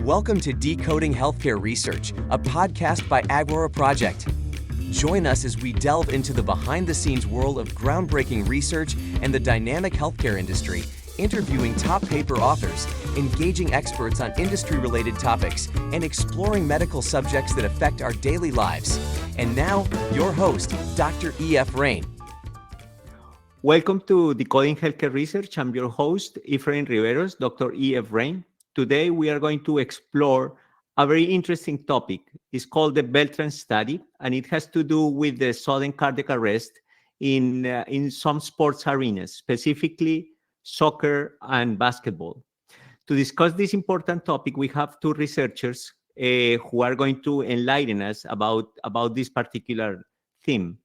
Welcome to Decoding Healthcare Research, a podcast by Agora Project. Join us as we delve into the behind-the-scenes world of groundbreaking research and the dynamic healthcare industry, interviewing top paper authors, engaging experts on industry-related topics, and exploring medical subjects that affect our daily lives. And now, your host, Dr. E.F. Rain. Welcome to Decoding Healthcare Research. I'm your host, Efrain Riveros, Dr. E.F. Rain. Today, we are going to explore a very interesting topic. It's called the BELTRAN study, and it has to do with the sudden cardiac arrest in some sports arenas, specifically soccer and basketball. To discuss this important topic, we have two researchers who are going to enlighten us about this particular theme.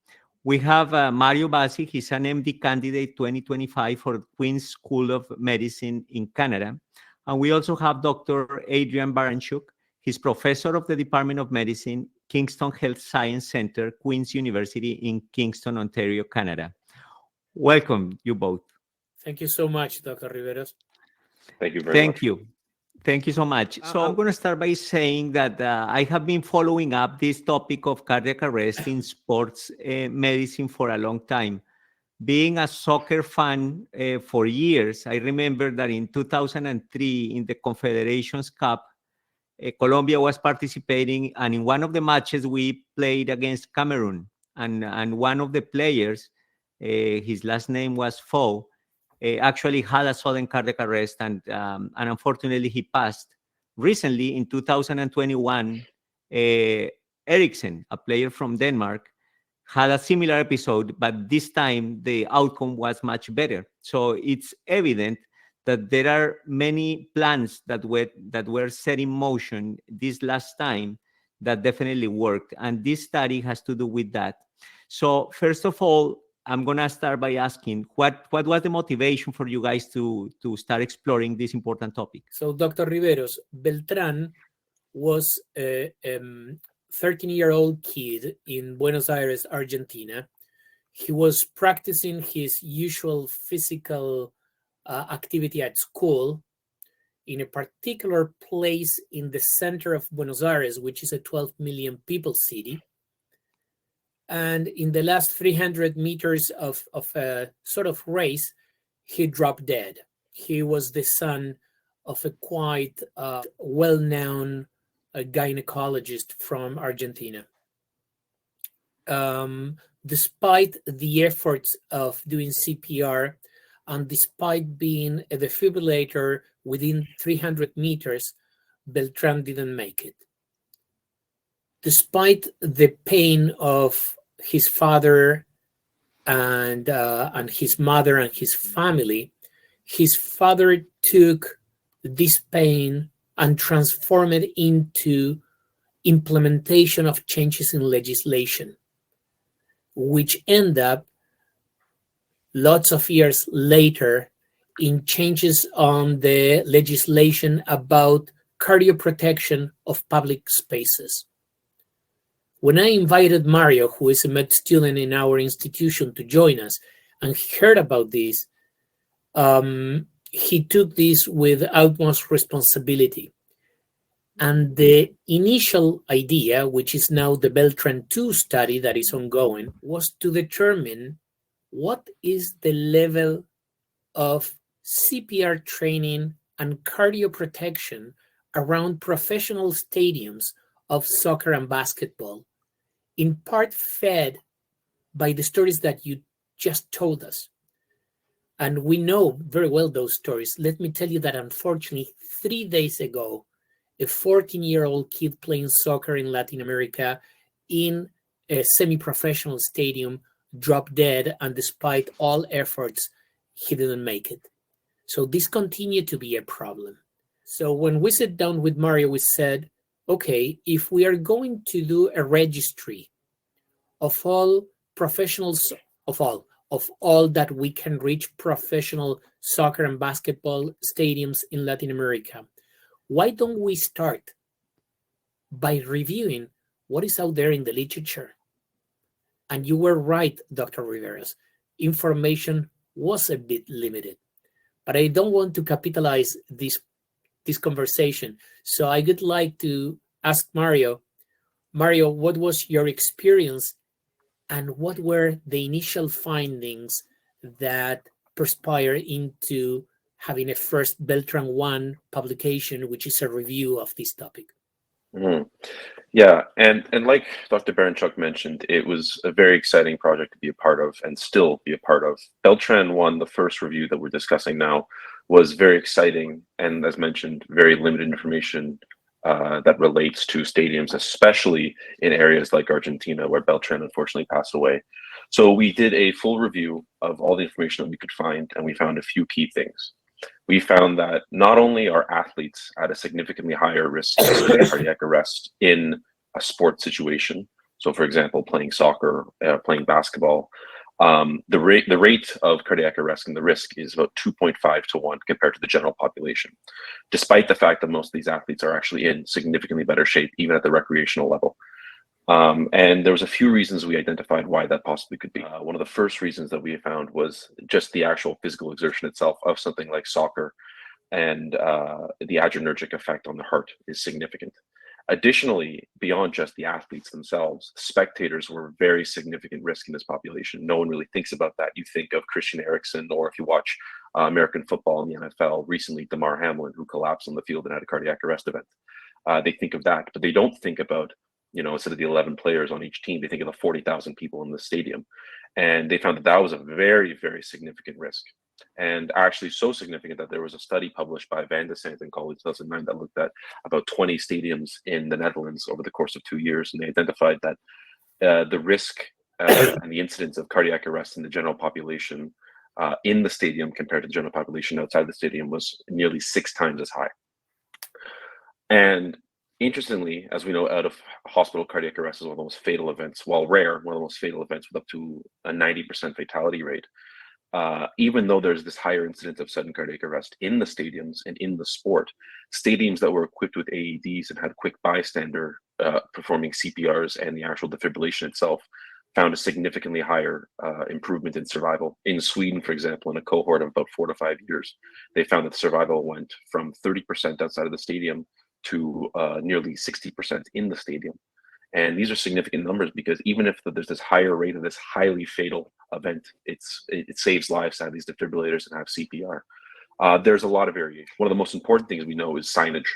We have Mario Bassi. He's an MD candidate 2025 for Queen's School of Medicine in Canada. And we also have Dr. Adrian Baranchuk. He's professor of the Department of Medicine, Kingston Health Science Center, Queen's University in Kingston, Ontario, Canada. Welcome, you both. Thank you so much, Dr. Riveros. Thank you very much. Thank you so much. So I'm going to start by saying that I have been following up this topic of cardiac arrest in sports medicine for a long time. Being a soccer fan for years, I remember that in 2003 in the Confederations Cup, Colombia was participating, and in one of the matches we played against Cameroon, and one of the players, his last name was Fo, actually had a sudden cardiac arrest, and unfortunately he passed. Recently, in 2021, Eriksen, a player from Denmark, had a similar episode, but this time the outcome was much better. So it's evident that there are many plans that were set in motion this last time that definitely worked, and this study has to do with that. So first of all, I'm going to start by asking, what was the motivation for you guys to start exploring this important topic? So, Dr. Riveros, Beltran was a 13-year-old kid in Buenos Aires, Argentina. He was practicing his usual physical activity at school in a particular place in the center of Buenos Aires, which is a 12 million people city. And in the last 300 meters of a sort of race, he dropped dead. He was the son of a quite well-known gynecologist from Argentina. Despite the efforts of doing CPR and despite being a defibrillator within 300 meters, Beltran didn't make it. Despite the pain of his father and his mother and his family, his father took this pain and transformed it into implementation of changes in legislation, which end up lots of years later in changes on the legislation about cardioprotection of public spaces. When I invited Mario, who is a med student in our institution, to join us and heard about this, he took this with utmost responsibility. And the initial idea, which is now the BELTRAN 2 study that is ongoing, was to determine what is the level of CPR training and cardioprotection around professional stadiums of soccer and basketball, in part fed by the stories that you just told us. And we know very well those stories. Let me tell you that unfortunately, 3 days ago, a 14-year-old kid playing soccer in Latin America in a semi-professional stadium dropped dead, and despite all efforts, he didn't make it. So this continued to be a problem. So when we sat down with Mario, we said, okay, if we are going to do a registry of all professionals, of all that we can reach professional soccer and basketball stadiums in Latin America, why don't we start by reviewing what is out there in the literature? And you were right, Dr. Riveros. Information was a bit limited, but I don't want to capitalize this this conversation. So I would like to ask Mario, what was your experience and what were the initial findings that perspired into having a first BELTRAN 1 publication, which is a review of this topic? Mm-hmm. Yeah, and like Dr. Baranchuk mentioned, it was a very exciting project to be a part of and still be a part of. BELTRAN 1, the first review that we're discussing now, was very exciting and, as mentioned, very limited information that relates to stadiums, especially in areas like Argentina, where BELTRAN unfortunately passed away. So we did a full review of all the information that we could find, and we found a few key things. We found that not only are athletes at a significantly higher risk of cardiac arrest in a sports situation, so for example, playing soccer, playing basketball, the rate of cardiac arrest and the risk is about 2.5 to 1 compared to the general population, despite the fact that most of these athletes are actually in significantly better shape, even at the recreational level. And there was a few reasons we identified why that possibly could be. One of the first reasons that we found was just the actual physical exertion itself of something like soccer, and the adrenergic effect on the heart is significant. Additionally, beyond just the athletes themselves, spectators were very significant risk in this population. No one really thinks about that. You think of Christian Eriksen, or if you watch American football in the NFL, recently Damar Hamlin, who collapsed on the field and had a cardiac arrest event. They think of that, but they don't think about, instead of the 11 players on each team, they think of the 40,000 people in the stadium. And they found that that was a very, very significant risk. And actually so significant that there was a study published by Van de Sant and colleagues in 2009 that looked at about 20 stadiums in the Netherlands over the course of 2 years. And they identified that the risk and the incidence of cardiac arrest in the general population in the stadium compared to the general population outside the stadium was nearly 6 times as high. And interestingly, as we know, out of hospital cardiac arrest is one of the most fatal events, while rare, one of the most fatal events with up to a 90% fatality rate. Even though there's this higher incidence of sudden cardiac arrest in the stadiums and in the sport, stadiums that were equipped with AEDs and had quick bystander performing CPRs and the actual defibrillation itself found a significantly higher improvement in survival. In Sweden, for example, in a cohort of about 4 to 5 years, they found that survival went from 30% outside of the stadium to nearly 60% in the stadium. And these are significant numbers because even if there's this higher rate of this highly fatal event, it saves lives to have these defibrillators and have CPR. There's a lot of variation. One of the most important things we know is signage.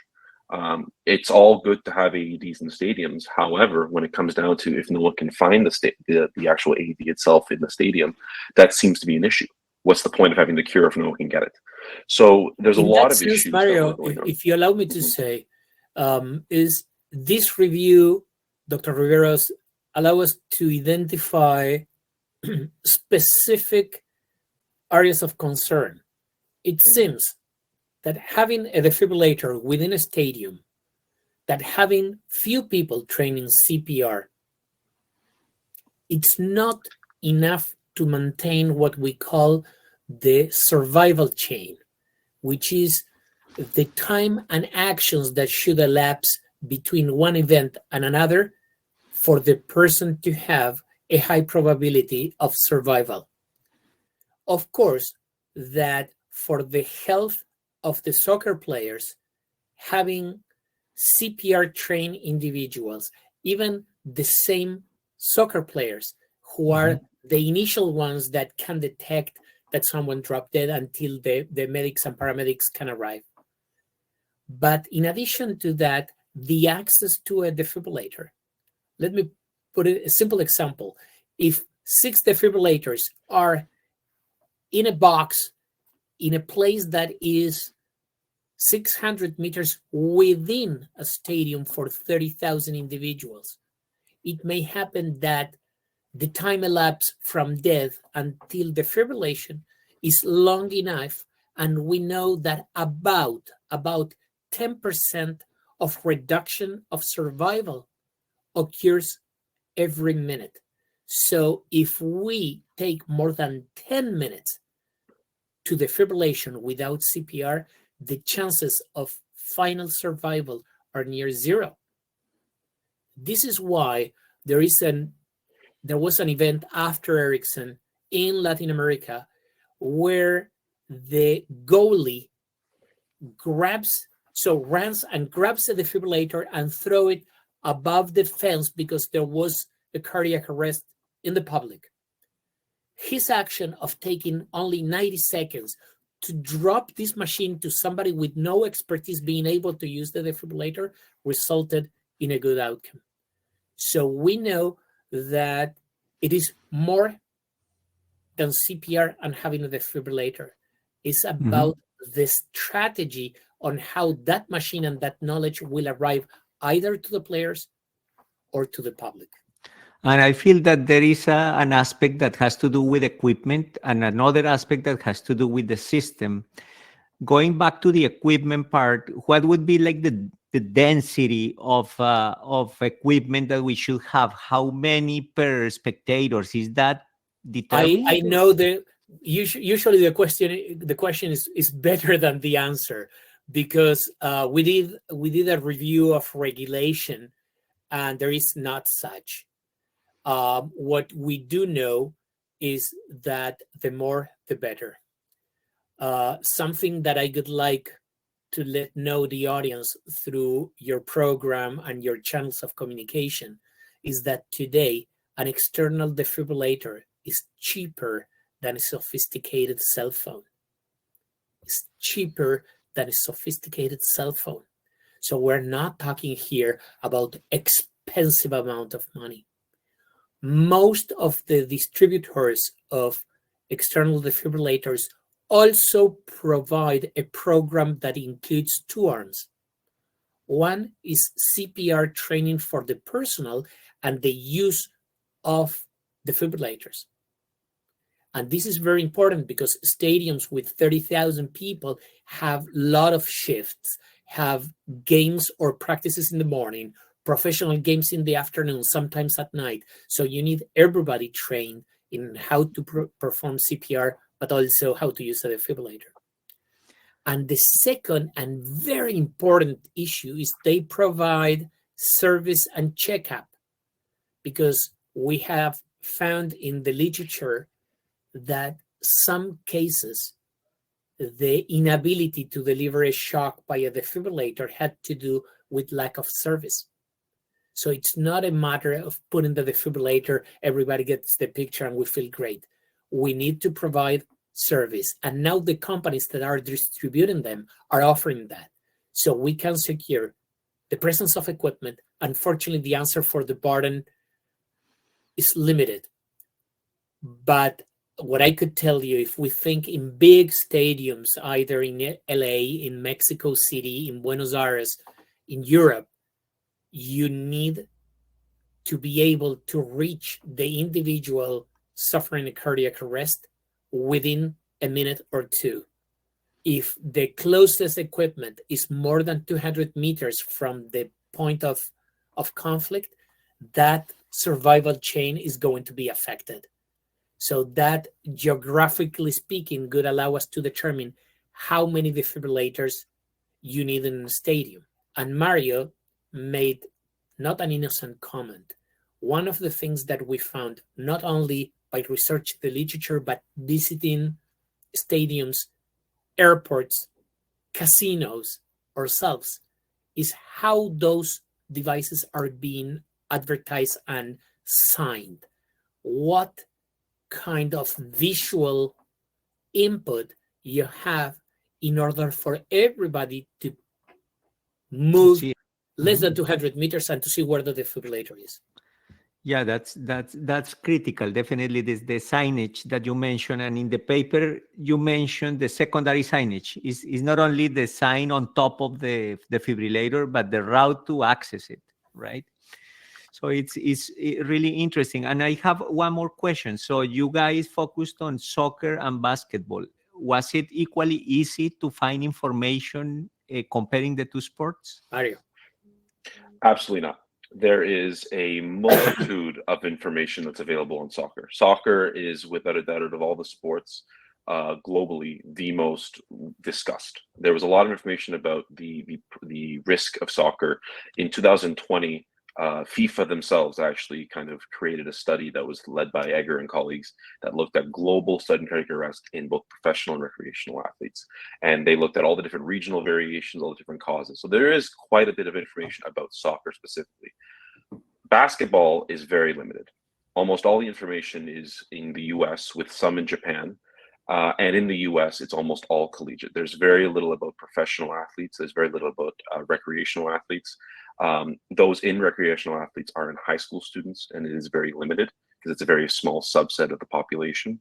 It's all good to have AEDs in the stadiums. However, when it comes down to if no one can find the actual AED itself in the stadium, that seems to be an issue. What's the point of having the cure if no one can get it? So there's a lot of issues. Mario, if you allow me to say, is this review, Dr. Riveros, allow us to identify specific areas of concern. It seems that having a defibrillator within a stadium, that having few people training CPR, it's not enough to maintain what we call the survival chain, which is the time and actions that should elapse between one event and another for the person to have a high probability of survival. Of course, that for the health of the soccer players, having CPR trained individuals, even the same soccer players who are the initial ones that can detect that someone dropped dead until the medics and paramedics can arrive. But in addition to that, the access to a defibrillator. Let me put a simple example. If 6 defibrillators are in a box in a place that is 600 meters within a stadium for 30,000 individuals, it may happen that the time elapsed from death until defibrillation is long enough, and we know that about 10% of reduction of survival occurs every minute. So if we take more than 10 minutes to defibrillation without CPR, the chances of final survival are near zero. This is why there was an event after Eriksen in Latin America where the goalie grabs So runs and grabs the defibrillator and throw it above the fence because there was a cardiac arrest in the public. His action of taking only 90 seconds to drop this machine to somebody with no expertise being able to use the defibrillator resulted in a good outcome. So we know that it is more than CPR and having a defibrillator. It's about the strategy on how that machine and that knowledge will arrive either to the players or to the public. And I feel that there is an aspect that has to do with equipment and another aspect that has to do with the system. Going back to the equipment part, what would be like the density of equipment that we should have? How many per spectators? Is that determined? I know that usually the question is better than the answer, because we did a review of regulation and there is not such. What we do know is that the more the better. Something that I would like to let know the audience through your program and your channels of communication is that today an external defibrillator is cheaper than a sophisticated cell phone. It's cheaper than a sophisticated cell phone. So we're not talking here about expensive amount of money. Most of the distributors of external defibrillators also provide a program that includes two arms. One is CPR training for the personnel and the use of defibrillators. And this is very important because stadiums with 30,000 people have a lot of shifts, have games or practices in the morning, professional games in the afternoon, sometimes at night. So you need everybody trained in how to perform CPR, but also how to use a defibrillator. And the second and very important issue is they provide service and checkup, because we have found in the literature that some cases, the inability to deliver a shock by a defibrillator had to do with lack of service. So it's not a matter of putting the defibrillator, everybody gets the picture and we feel great. We need to provide service. And now the companies that are distributing them are offering that. So we can secure the presence of equipment. Unfortunately, the answer for the burden is limited. But what I could tell you, if we think in big stadiums, either in LA, in Mexico City, in Buenos Aires, in Europe, you need to be able to reach the individual suffering a cardiac arrest within a minute or two. If the closest equipment is more than 200 meters from the point of conflict, that survival chain is going to be affected. So that, geographically speaking, could allow us to determine how many defibrillators you need in a stadium. And Mario made not an innocent comment. One of the things that we found, not only by researching the literature, but visiting stadiums, airports, casinos ourselves, is how those devices are being advertised and signed. What kind of visual input you have in order for everybody to move less than 200 meters and to see where the defibrillator is. Yeah, that's critical. Definitely, the signage that you mentioned, and in the paper you mentioned the secondary signage is not only the sign on top of the defibrillator, but the route to access it, right? So it's really interesting. And I have one more question. So you guys focused on soccer and basketball. Was it equally easy to find information comparing the two sports? Mario? Absolutely not. There is a multitude of information that's available in soccer. Soccer is, without a doubt, of all the sports globally, the most discussed. There was a lot of information about the risk of soccer. In 2020, FIFA themselves actually kind of created a study that was led by Egger and colleagues that looked at global sudden cardiac arrest in both professional and recreational athletes. And they looked at all the different regional variations, all the different causes. So there is quite a bit of information about soccer specifically. Basketball is very limited. Almost all the information is in the US, with some in Japan. And in the US, it's almost all collegiate. There's very little about professional athletes. There's very little about recreational athletes. Those in recreational athletes are in high school students, and it is very limited because it's a very small subset of the population.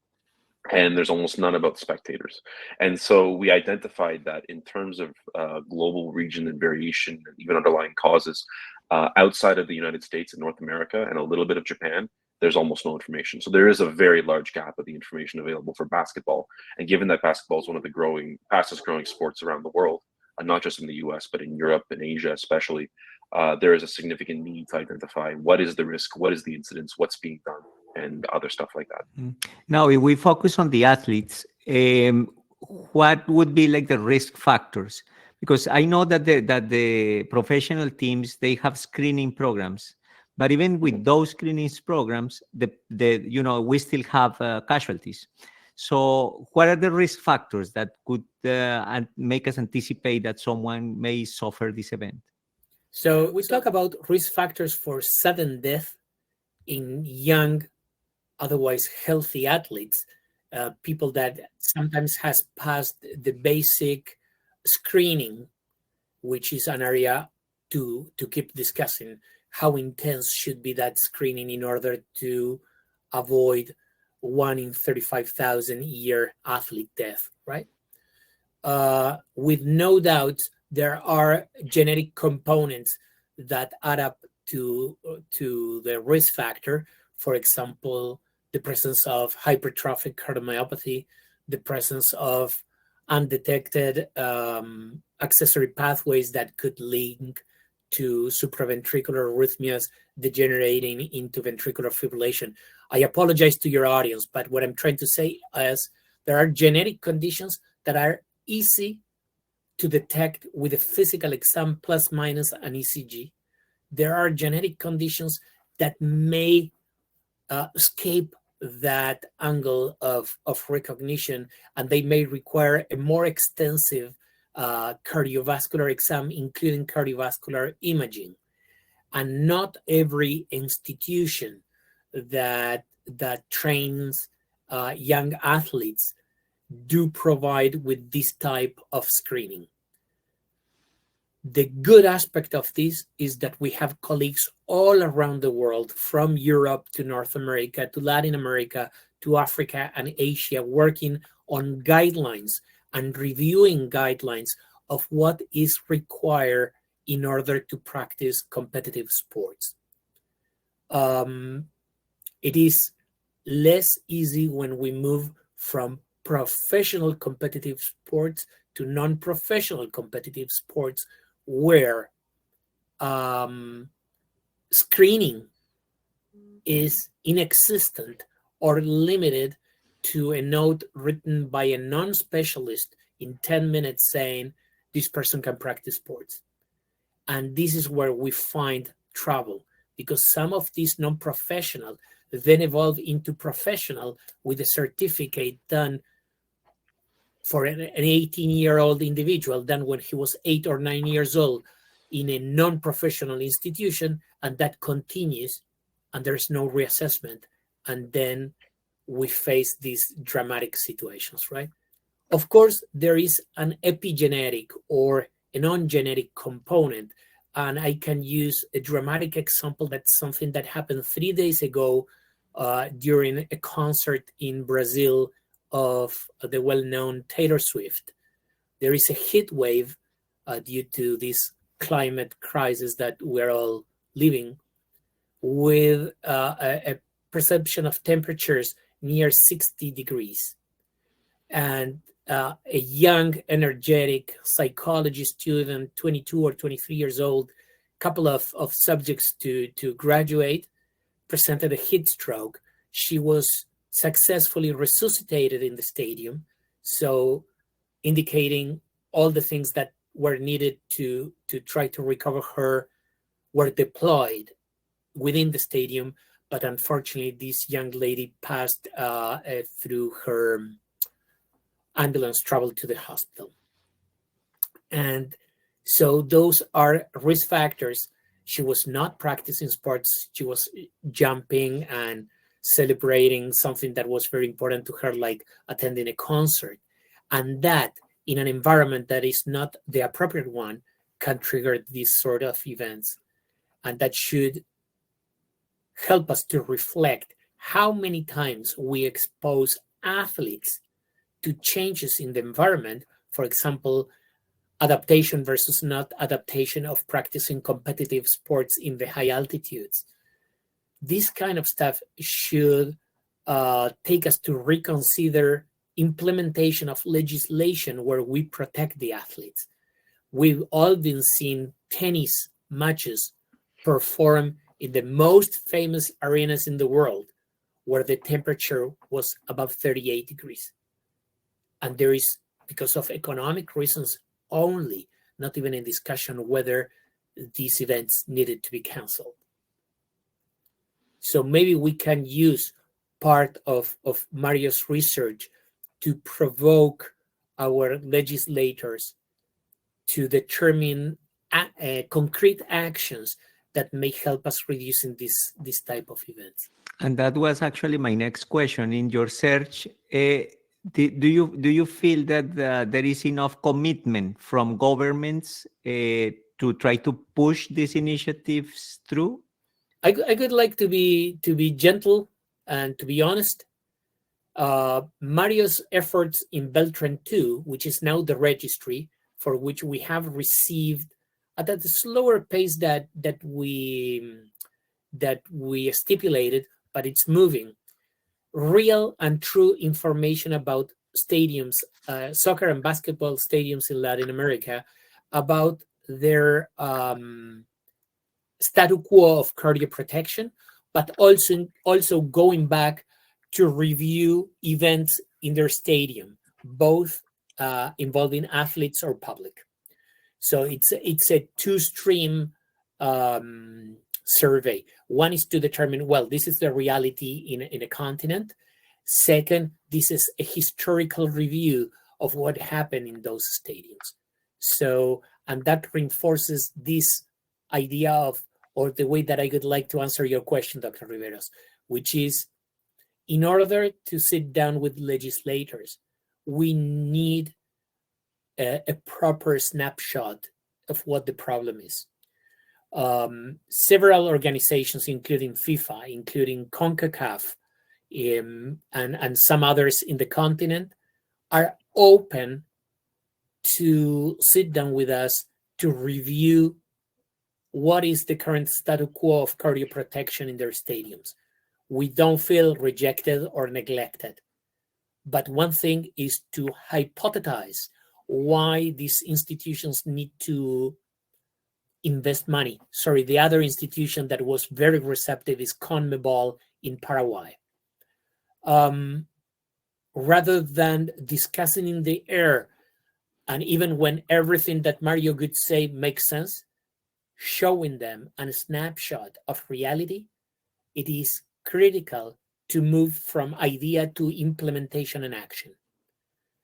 And there's almost none about spectators. And so we identified that in terms of global region and variation and even underlying causes, outside of the United States and North America and a little bit of Japan, there's almost no information. So there is a very large gap of the information available for basketball. And given that basketball is one of the fastest growing sports around the world, not just in the US, but in Europe and Asia especially, there is a significant need to identify what is the risk, what is the incidence, what's being done, and other stuff like that. Now, if we focus on the athletes, what would be like the risk factors? Because I know that the professional teams, they have screening programs, but even with those screening programs, we still have casualties. So what are the risk factors that could make us anticipate that someone may suffer this event? So we talk about risk factors for sudden death in young, otherwise healthy athletes, people that sometimes has passed the basic screening, which is an area to keep discussing how intense should be that screening in order to avoid 1 in 35,000 year athlete death, right? With no doubt, there are genetic components that add up to the risk factor. For example, the presence of hypertrophic cardiomyopathy, the presence of undetected accessory pathways that could link to supraventricular arrhythmias degenerating into ventricular fibrillation. I apologize to your audience, but what I'm trying to say is there are genetic conditions that are easy to detect with a physical exam plus minus an ECG. There are genetic conditions that may escape that angle of recognition, and they may require a more extensive cardiovascular exam, including cardiovascular imaging. And not every institution that trains young athletes do provide with this type of screening. The good aspect of this is that we have colleagues all around the world, from Europe to North America to Latin America to Africa and Asia, working on guidelines and reviewing guidelines of what is required in order to practice competitive sports. It is less easy when we move from professional competitive sports to non-professional competitive sports, where screening is inexistent or limited to a note written by a non-specialist in 10 minutes saying this person can practice sports. And this is where we find trouble, because some of these non-professional then evolve into professional with a certificate done for an 18-year-old individual than when he was 8 or 9 years old in a non-professional institution, and that continues, and there's no reassessment, and then we face these dramatic situations, right? Of course, there is an epigenetic or a non-genetic component, and I can use a dramatic example. That's something that happened 3 days ago during a concert in Brazil of the well-known Taylor Swift. There is a heat wave due to this climate crisis that we're all living with, a perception of temperatures near 60 degrees. And a young, energetic psychology student, 22 or 23 years old, couple of subjects to graduate, presented a heat stroke. She was successfully resuscitated in the stadium, so indicating all the things that were needed to try to recover her were deployed. within the stadium, but unfortunately, this young lady passed through her ambulance travel to the hospital. And so those are risk factors. She was not practicing sports. She was jumping and celebrating something that was very important to her, like attending a concert. And that, in an environment that is not the appropriate one, can trigger these sort of events. And that should help us to reflect how many times we expose athletes to changes in the environment. For example, adaptation versus not adaptation of practicing competitive sports in the high altitudes. This kind of stuff should take us to reconsider implementation of legislation where we protect the athletes. We've all been seeing tennis matches perform in the most famous arenas in the world where the temperature was above 38 degrees. And there is, because of economic reasons only, not even a discussion whether these events needed to be canceled. So maybe we can use part of Mario's research to provoke our legislators to determine concrete actions that may help us reducing this type of events. And that was actually my next question. In your search, do you feel that there is enough commitment from governments to try to push these initiatives through? I would like to be gentle and to be honest. Mario's efforts in BELTRAN 2, which is now the registry, for which we have received at a slower pace that we stipulated, but it's moving. Real and true information about stadiums, soccer and basketball stadiums in Latin America, about their status quo of cardioprotection, but also going back to review events in their stadium, both involving athletes or public. So it's a two-stream survey. One is to determine, well, this is the reality in a continent. Second, this is a historical review of what happened in those stadiums. So, and that reinforces this idea of, or the way that I would like to answer your question, Dr. Riveros, which is, in order to sit down with legislators, we need a proper snapshot of what the problem is. Several organizations, including FIFA, including CONCACAF, and some others in the continent, are open to sit down with us to review what is the current status quo of cardioprotection in their stadiums. We don't feel rejected or neglected. But one thing is to hypothesize why these institutions need to invest money. Sorry, the other institution that was very receptive is CONMEBOL in Paraguay. Rather than discussing in the air, and even when everything that Mario could say makes sense, showing them a snapshot of reality, it is critical to move from idea to implementation and action.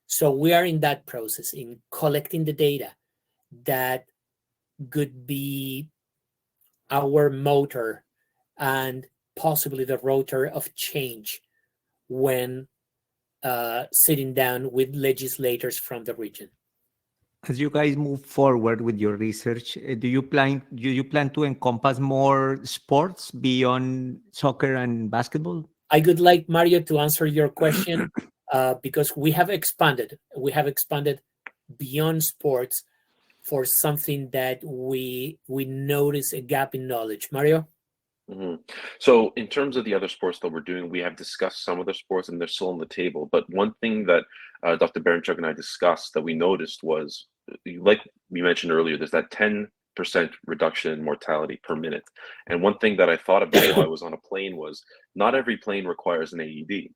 So we are in that process, in collecting the data that could be our motor and possibly the rotor of change when sitting down with legislators from the region. As you guys move forward with your research, do you plan to encompass more sports beyond soccer and basketball? I would like Mario to answer your question because we have expanded. We have expanded beyond sports for something that we notice a gap in knowledge. Mario? Mm-hmm. So in terms of the other sports that we're doing, we have discussed some of the sports and they're still on the table. But one thing that Dr. Baranchuk and I discussed that we noticed was, like we mentioned earlier, there's that 10% reduction in mortality per minute. And one thing that I thought about while I was on a plane was not every plane requires an AED.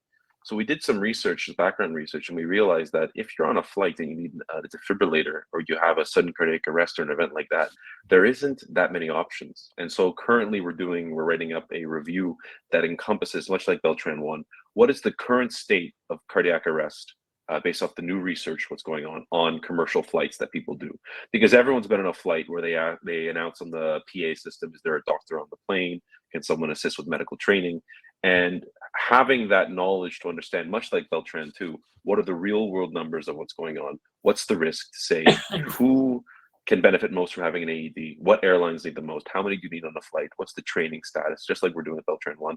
So we did some research, background research, and we realized that if you're on a flight and you need a defibrillator, or you have a sudden cardiac arrest or an event like that, there isn't that many options. And so currently we're writing up a review that encompasses, much like BELTRAN 1, what is the current state of cardiac arrest based off the new research, what's going on commercial flights that people do. Because everyone's been on a flight where they announce on the PA system, is there a doctor on the plane? Can someone assist with medical training? And having that knowledge to understand, much like BELTRAN 2, what are the real world numbers of what's going on? What's the risk to say who can benefit most from having an AED? What airlines need the most? How many do you need on the flight? What's the training status? Just like we're doing with BELTRAN 1,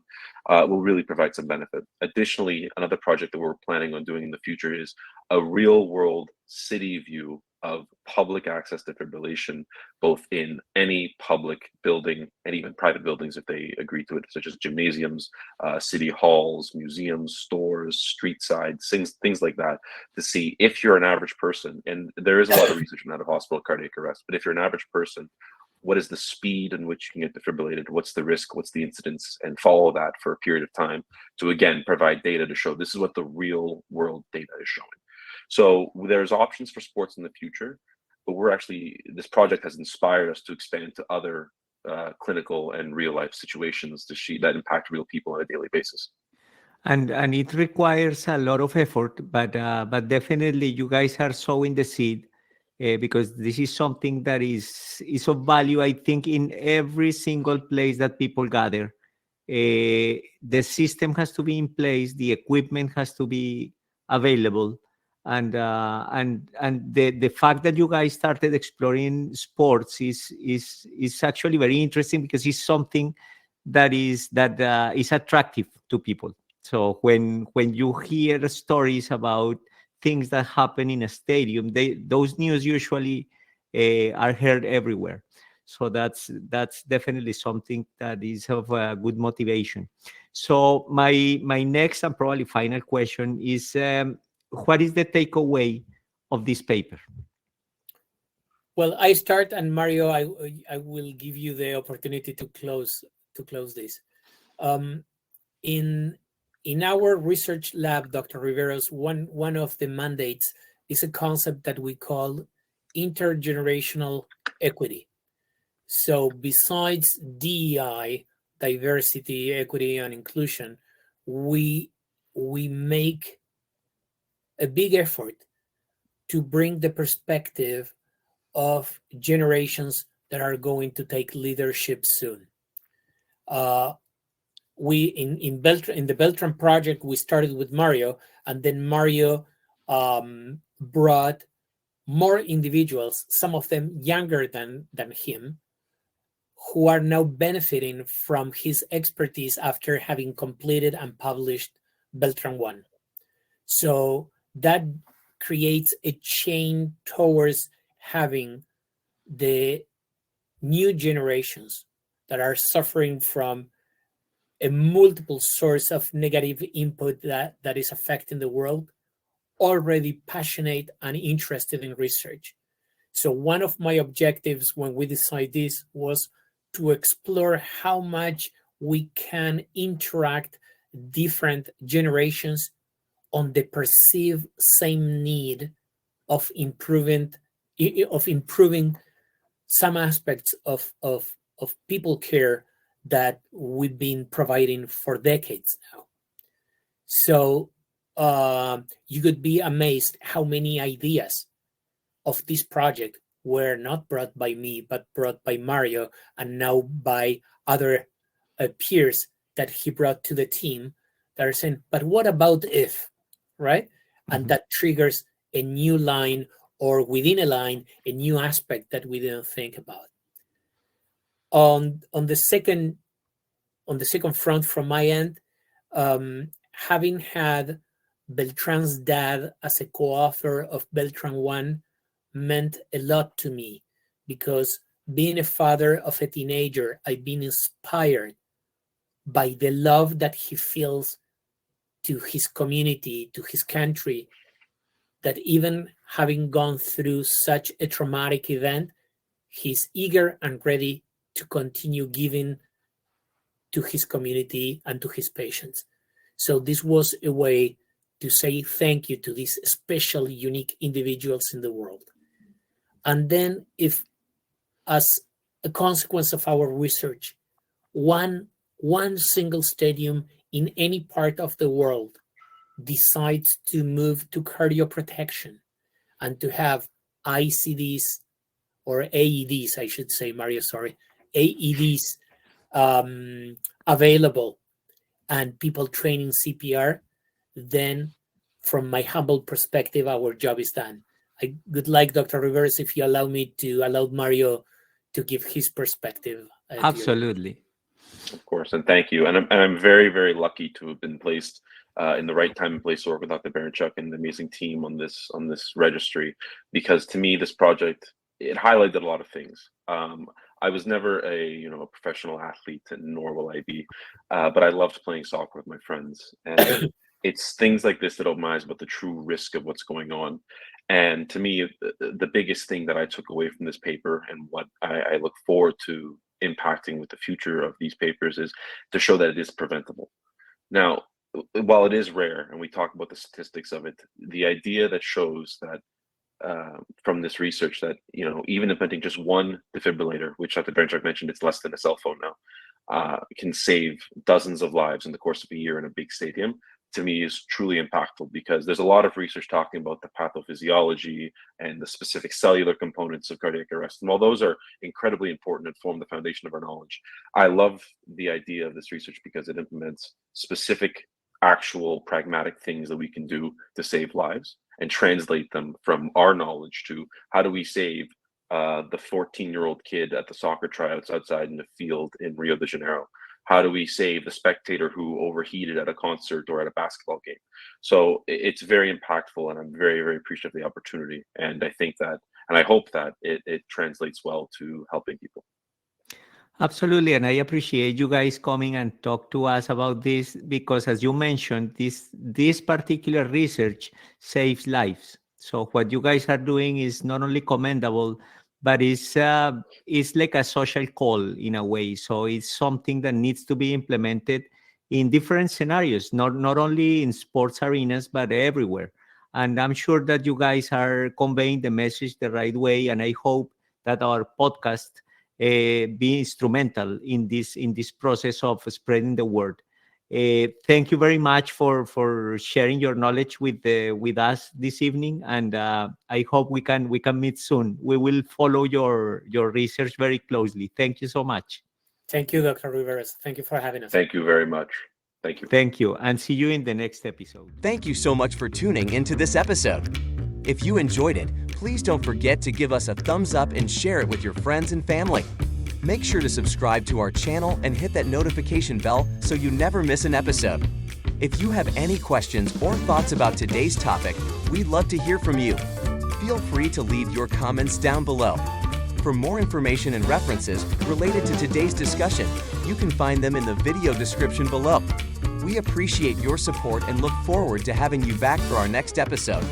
will really provide some benefit. Additionally, another project that we're planning on doing in the future is a real world city view of public access defibrillation, both in any public building and even private buildings if they agree to it, such as gymnasiums, city halls, museums, stores, street sides, things like that, to see if you're an average person, and there is a lot of research on out of hospital cardiac arrest, but if you're an average person, what is the speed in which you can get defibrillated? What's the risk? What's the incidence? And follow that for a period of time to, again, provide data to show this is what the real world data is showing. So there's options for sports in the future, but this project has inspired us to expand to other clinical and real life situations that impact real people on a daily basis. And it requires a lot of effort, but definitely you guys are sowing the seed, because this is something that is of value, I think, in every single place that people gather. The system has to be in place, the equipment has to be available, and the fact that you guys started exploring sports is actually very interesting, because it's something that is attractive to people. So when you hear stories about things that happen in a stadium, those news usually are heard everywhere. So that's definitely something that is of good motivation. So my next and probably final question is, what is the takeaway of this paper? Well, I start, and Mario, I will give you the opportunity to close this. In our research lab, Dr. Riveros, one of the mandates is a concept that we call intergenerational equity. So besides DEI, diversity, equity, and inclusion, we make a big effort to bring the perspective of generations that are going to take leadership soon. We in the BELTRAN project, we started with Mario, and then Mario brought more individuals, some of them younger than him, who are now benefiting from his expertise after having completed and published BELTRAN 1. So that creates a chain towards having the new generations that are suffering from a multiple source of negative input that is affecting the world, already passionate and interested in research. So one of my objectives when we decided this was to explore how much we can interact different generations on the perceived same need of improving some aspects of people care that we've been providing for decades now. So you could be amazed how many ideas of this project were not brought by me, but brought by Mario, and now by other peers that he brought to the team that are saying, but what about if, right? And that triggers a new line, or within a line, a new aspect that we didn't think about. On the second front from my end, having had Beltran's dad as a co-author of BELTRAN 1 meant a lot to me, because being a father of a teenager, I've been inspired by the love that he feels to his community, to his country, that even having gone through such a traumatic event, he's eager and ready to continue giving to his community and to his patients. So this was a way to say thank you to these special, unique individuals in the world. And then if, as a consequence of our research, one single stadium in any part of the world decides to move to cardioprotection and to have ICDs or AEDs, I should say, Mario, sorry, AEDs available and people training CPR, then from my humble perspective, our job is done. I would like, Dr. Rivers, if you allow Mario to give his perspective. Absolutely. Of course, and thank you. And I'm very, very lucky to have been placed in the right time and place to work with Dr. Baranchuk and the amazing team on this registry, because to me, this project, it highlighted a lot of things. I was never a professional athlete, and nor will I be, but I loved playing soccer with my friends. And it's things like this that open my eyes about the true risk of what's going on. And to me, the biggest thing that I took away from this paper and what I look forward to impacting with the future of these papers is to show that it is preventable. Now, while it is rare, and we talk about the statistics of it, the idea that shows that from this research that even implementing just one defibrillator, which Dr. Baranchuk mentioned, it's less than a cell phone now, can save dozens of lives in the course of a year in a big stadium, to me is truly impactful, because there's a lot of research talking about the pathophysiology and the specific cellular components of cardiac arrest. And while those are incredibly important and form the foundation of our knowledge, I love the idea of this research because it implements specific, actual, pragmatic things that we can do to save lives and translate them from our knowledge to how do we save the 14-year-old kid at the soccer tryouts outside in the field in Rio de Janeiro? How do we save the spectator who overheated at a concert or at a basketball game? So it's very impactful, and I'm very, very appreciative of the opportunity. And I think that, and I hope that it translates well to helping people. Absolutely. And I appreciate you guys coming and talk to us about this, because as you mentioned, this particular research saves lives. So what you guys are doing is not only commendable, but it's like a social call in a way. So it's something that needs to be implemented in different scenarios, not only in sports arenas, but everywhere. And I'm sure that you guys are conveying the message the right way. And I hope that our podcast be instrumental in this process of spreading the word. Thank you very much for sharing your knowledge with us this evening, and I hope we can meet soon. We will follow your research very closely. Thank you so much. Thank you, Dr. Rivers. Thank you for having us. Thank you very much. Thank you. Thank you, and see you in the next episode. Thank you so much for tuning into this episode. If you enjoyed it, please don't forget to give us a thumbs up and share it with your friends and family. Make sure to subscribe to our channel and hit that notification bell so you never miss an episode. If you have any questions or thoughts about today's topic, we'd love to hear from you. Feel free to leave your comments down below. For more information and references related to today's discussion, you can find them in the video description below. We appreciate your support and look forward to having you back for our next episode.